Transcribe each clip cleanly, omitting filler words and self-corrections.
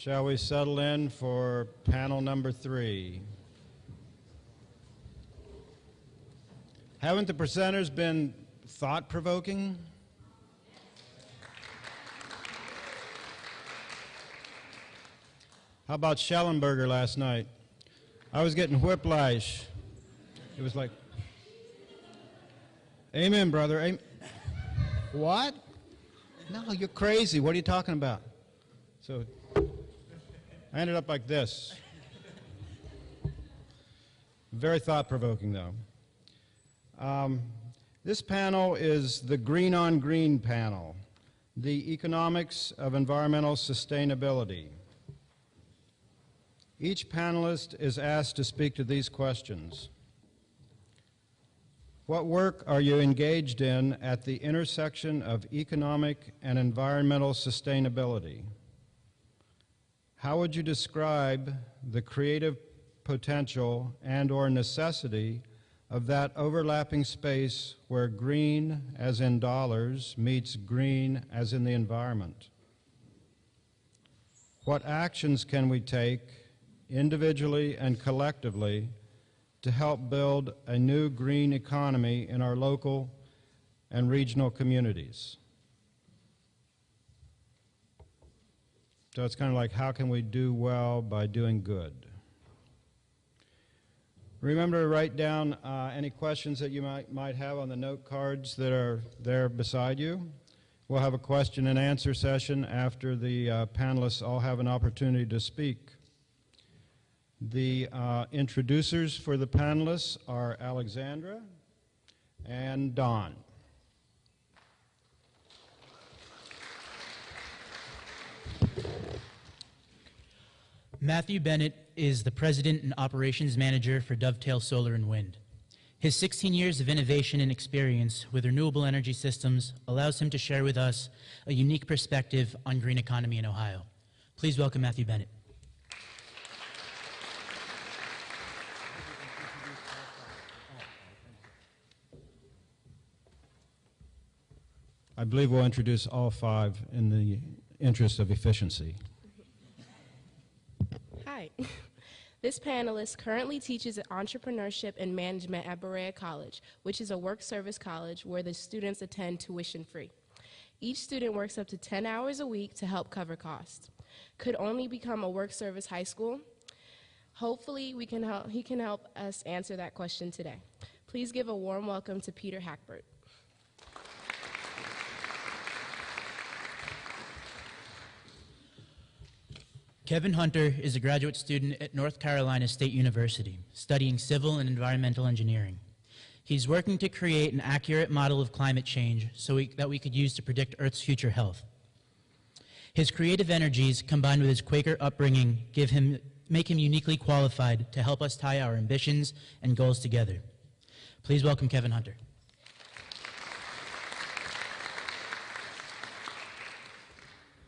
Shall we settle in for panel number 3? Haven't the presenters been thought-provoking? How about Schellenberger last night? I was getting whiplash. It was like, amen, brother. Amen. What? No, you're crazy. What are you talking about? So I ended up like this. Very thought-provoking, though. This panel is the Green on Green panel, the economics of environmental sustainability. Each panelist is asked to speak to these questions. What work are you engaged in at the intersection of economic and environmental sustainability? How would you describe the creative potential and/or necessity of that overlapping space where green, as in dollars, meets green, as in the environment? What actions can we take, individually and collectively, to help build a new green economy in our local and regional communities? So it's kind of like, how can we do well by doing good? Remember to write down any questions that you might have on the note cards that are there beside you. We'll have a question and answer session after the panelists all have an opportunity to speak. The introducers for the panelists are Alexandra and Don. Matthew Bennett is the President and Operations Manager for Dovetail Solar and Wind. His 16 years of innovation and experience with renewable energy systems allows him to share with us a unique perspective on green economy in Ohio. Please welcome Matthew Bennett. I believe we'll introduce all 5 in the interest of efficiency. Hi. This panelist currently teaches entrepreneurship and management at Berea College, which is a work service college where the students attend tuition free. Each student works up to 10 hours a week to help cover costs. Could only become a work service high school? Hopefully he can help us answer that question today. Please give a warm welcome to Peter Hackbert. Kevin Hunter is a graduate student at North Carolina State University, studying civil and environmental engineering. He's working to create an accurate model of climate change that we could use to predict Earth's future health. His creative energies, combined with his Quaker upbringing, make him uniquely qualified to help us tie our ambitions and goals together. Please welcome Kevin Hunter.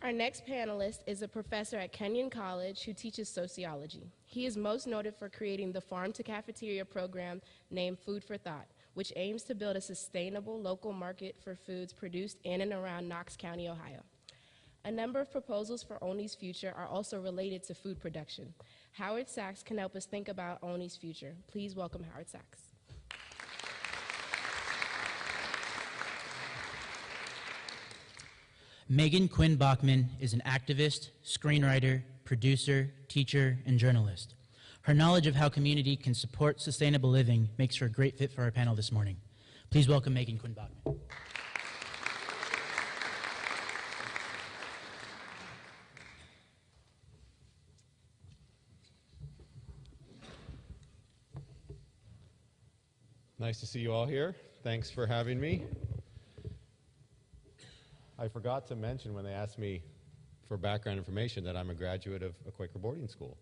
Our next panelist is a professor at Kenyon College who teaches sociology. He is most noted for creating the Farm to Cafeteria program named Food for Thought, which aims to build a sustainable local market for foods produced in and around Knox County, Ohio. A number of proposals for Olney's future are also related to food production. Howard Sachs can help us think about Olney's future. Please welcome Howard Sachs. Megan Quinn Bachman is an activist, screenwriter, producer, teacher, and journalist. Her knowledge of how community can support sustainable living makes her a great fit for our panel this morning. Please welcome Megan Quinn Bachman. Nice to see you all here. Thanks for having me. I forgot to mention when they asked me for background information that I'm a graduate of a Quaker boarding school.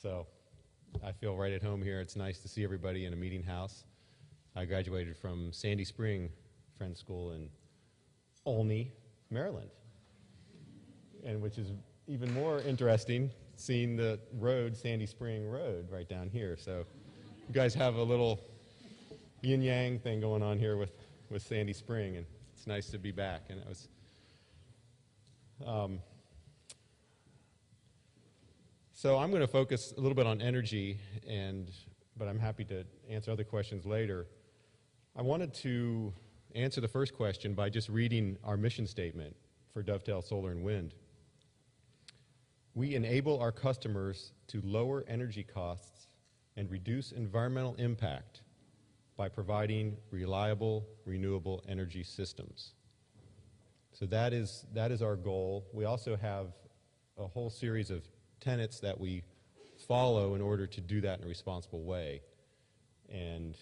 So I feel right at home here. It's nice to see everybody in a meeting house. I graduated from Sandy Spring Friends School in Olney, Maryland, and which is even more interesting, seeing the road, Sandy Spring Road, right down here. So you guys have a little yin-yang thing going on here with Sandy Spring, and it's nice to be back. And it was So I'm going to focus a little bit on energy, but I'm happy to answer other questions later. I wanted to answer the first question by just reading our mission statement for Dovetail Solar and Wind. We enable our customers to lower energy costs and reduce environmental impact by providing reliable, renewable energy systems. So that is our goal. We also have a whole series of tenets that we follow in order to do that in a responsible way. And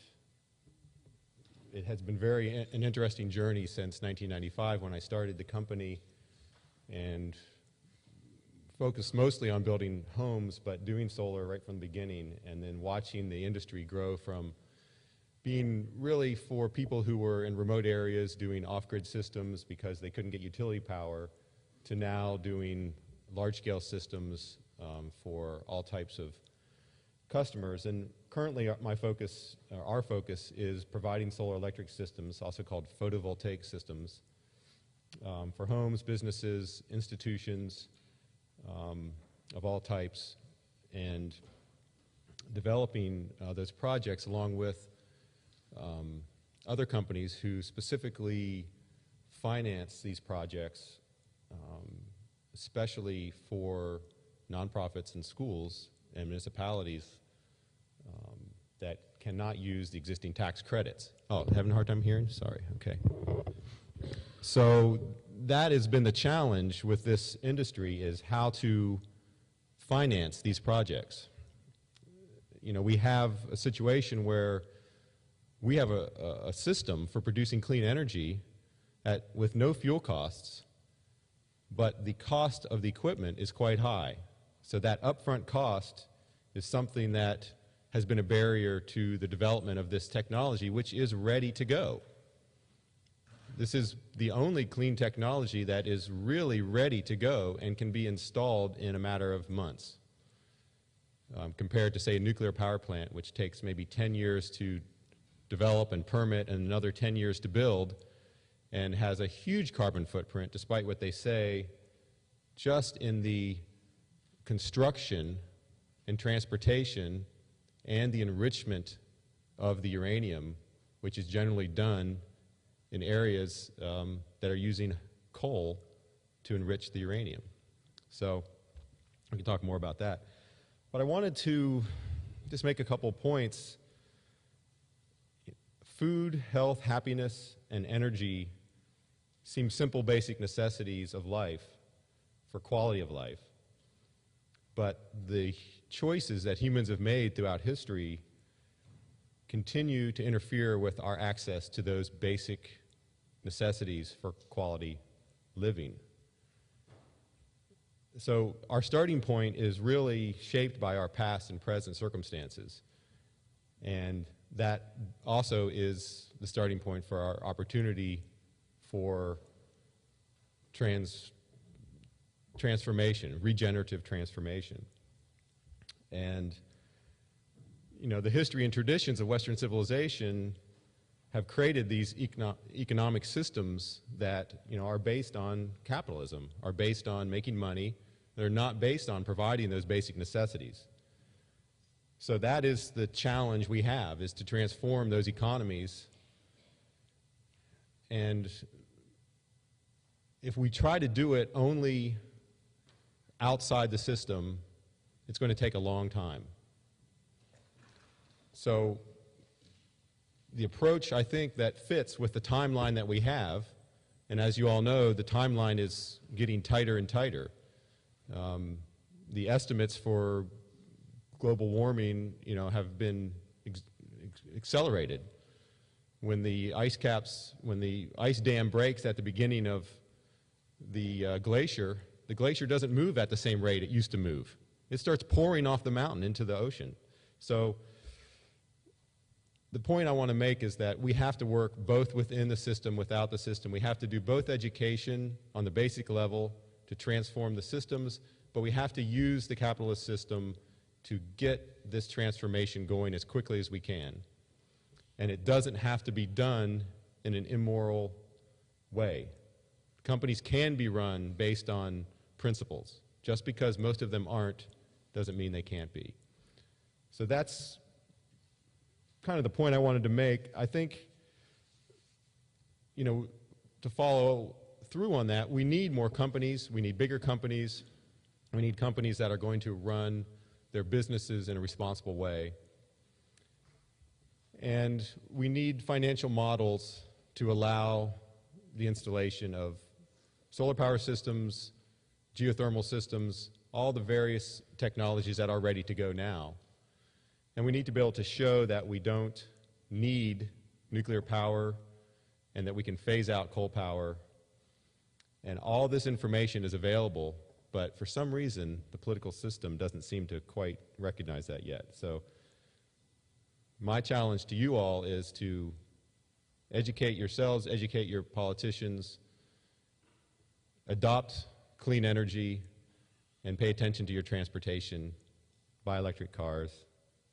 it has been an interesting journey since 1995 when I started the company and focused mostly on building homes, but doing solar right from the beginning, and then watching the industry grow from being really for people who were in remote areas doing off-grid systems because they couldn't get utility power, to now doing large-scale systems for all types of customers. And currently our focus is providing solar electric systems, also called photovoltaic systems, for homes, businesses, institutions of all types, and developing those projects along with other companies who specifically finance these projects, especially for nonprofits and schools and municipalities that cannot use the existing tax credits. Oh, having a hard time hearing? Sorry, okay. So that has been the challenge with this industry, is how to finance these projects. You know, we have a situation where we have a system for producing clean energy with no fuel costs, but the cost of the equipment is quite high. So that upfront cost is something that has been a barrier to the development of this technology, which is ready to go. This is the only clean technology that is really ready to go and can be installed in a matter of months, compared to, say, a nuclear power plant, which takes maybe 10 years to develop and permit and another 10 years to build, and has a huge carbon footprint, despite what they say, just in the construction and transportation and the enrichment of the uranium, which is generally done in areas that are using coal to enrich the uranium. So we can talk more about that. But I wanted to just make a couple points. Food, health, happiness, and energy seem simple, basic necessities of life for quality of life. But the choices that humans have made throughout history continue to interfere with our access to those basic necessities for quality living. So our starting point is really shaped by our past and present circumstances. And that also is the starting point for our opportunity for transformation, regenerative transformation. And, you know, the history and traditions of Western civilization have created these economic systems that, you know, are based on capitalism, are based on making money. They're not based on providing those basic necessities. So that is the challenge we have, is to transform those economies. And if we try to do it only outside the system, it's going to take a long time. So the approach, I think, that fits with the timeline that we have, and as you all know, the timeline is getting tighter and tighter. The estimates for global warming, you know, have been accelerated. When the ice dam breaks at the beginning of the glacier doesn't move at the same rate it used to move. It starts pouring off the mountain into the ocean. So the point I want to make is that we have to work both within the system, without the system. We have to do both education on the basic level to transform the systems, but we have to use the capitalist system to get this transformation going as quickly as we can. And it doesn't have to be done in an immoral way. Companies can be run based on principles. Just because most of them aren't doesn't mean they can't be. So that's kind of the point I wanted to make. I think, to follow through on that, we need more companies, we need bigger companies, we need companies that are going to run their businesses in a responsible way. And we need financial models to allow the installation of solar power systems, geothermal systems, all the various technologies that are ready to go now. And we need to be able to show that we don't need nuclear power and that we can phase out coal power. And all this information is available, but for some reason, the political system doesn't seem to quite recognize that yet. So my challenge to you all is to educate yourselves, educate your politicians, adopt clean energy, and pay attention to your transportation, buy electric cars.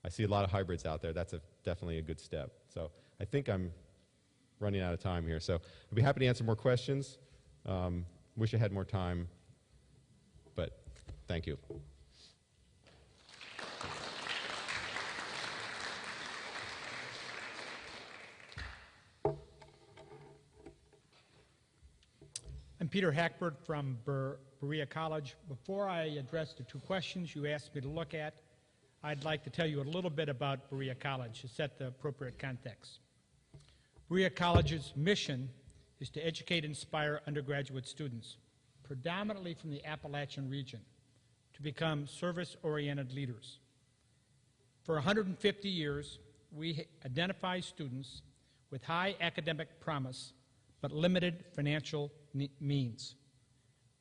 I see a lot of hybrids out there. That's definitely a good step. So I think I'm running out of time here. So I'd be happy to answer more questions. Wish I had more time, but thank you. I'm Peter Hackbert from Berea College. Before I address the two questions you asked me to look at, I'd like to tell you a little bit about Berea College to set the appropriate context. Berea College's mission is to educate and inspire undergraduate students, predominantly from the Appalachian region, to become service-oriented leaders. For 150 years, we identify students with high academic promise but limited financial means.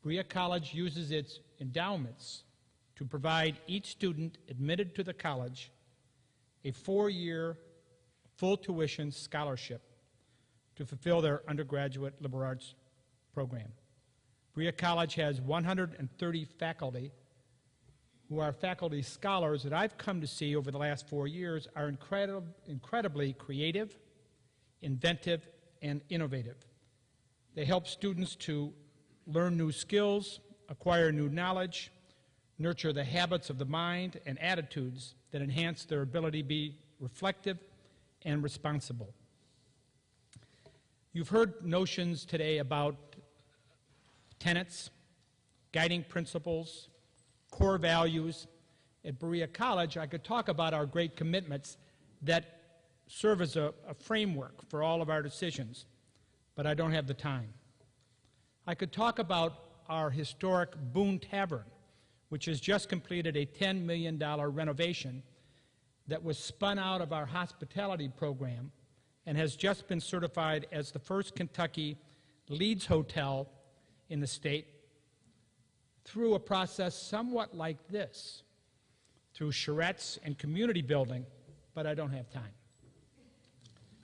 Berea College uses its endowments to provide each student admitted to the college a 4-year full tuition scholarship to fulfill their undergraduate liberal arts program. Berea College has 130 faculty who are faculty scholars that I've come to see over the last 4 years are incredibly creative, inventive, and innovative. They help students to learn new skills, acquire new knowledge, nurture the habits of the mind and attitudes that enhance their ability to be reflective and responsible. You've heard notions today about tenets, guiding principles, core values. At Berea College, I could talk about our great commitments that serve as a framework for all of our decisions, but I don't have the time. I could talk about our historic Boone Tavern, which has just completed a $10 million renovation that was spun out of our hospitality program and has just been certified as the first Kentucky Leeds hotel in the state through a process somewhat like this, through charrettes and community building, but I don't have time.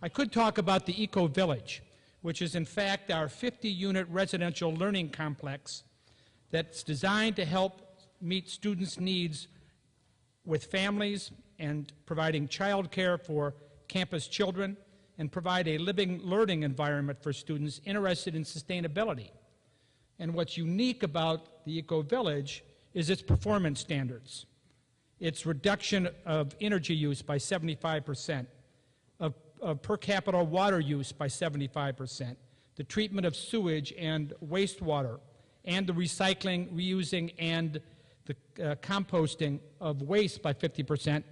I could talk about the Eco Village, which is in fact our 50-unit residential learning complex that's designed to help meet students' needs with families and providing child care for campus children and provide a living learning environment for students interested in sustainability. And what's unique about the Eco Village is its performance standards, its reduction of energy use by 75%, of per capita water use by 75%, the treatment of sewage and wastewater, and the recycling, reusing, and the composting of waste by 50%,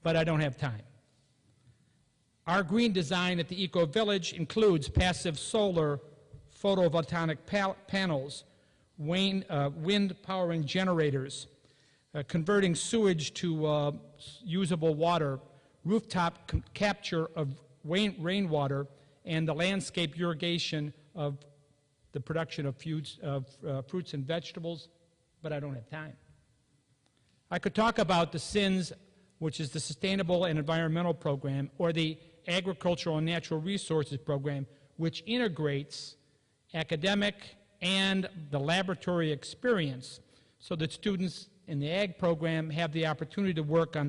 but I don't have time. Our green design at the Eco Village includes passive solar photovoltaic panels, wind powering generators, converting sewage to usable water, rooftop capture of rainwater, and the landscape irrigation of the production of fruits and vegetables, but I don't have time. I could talk about the SINS, which is the Sustainable and Environmental Program, or the Agricultural and Natural Resources Program, which integrates academic and the laboratory experience so that students in the ag program have the opportunity to work on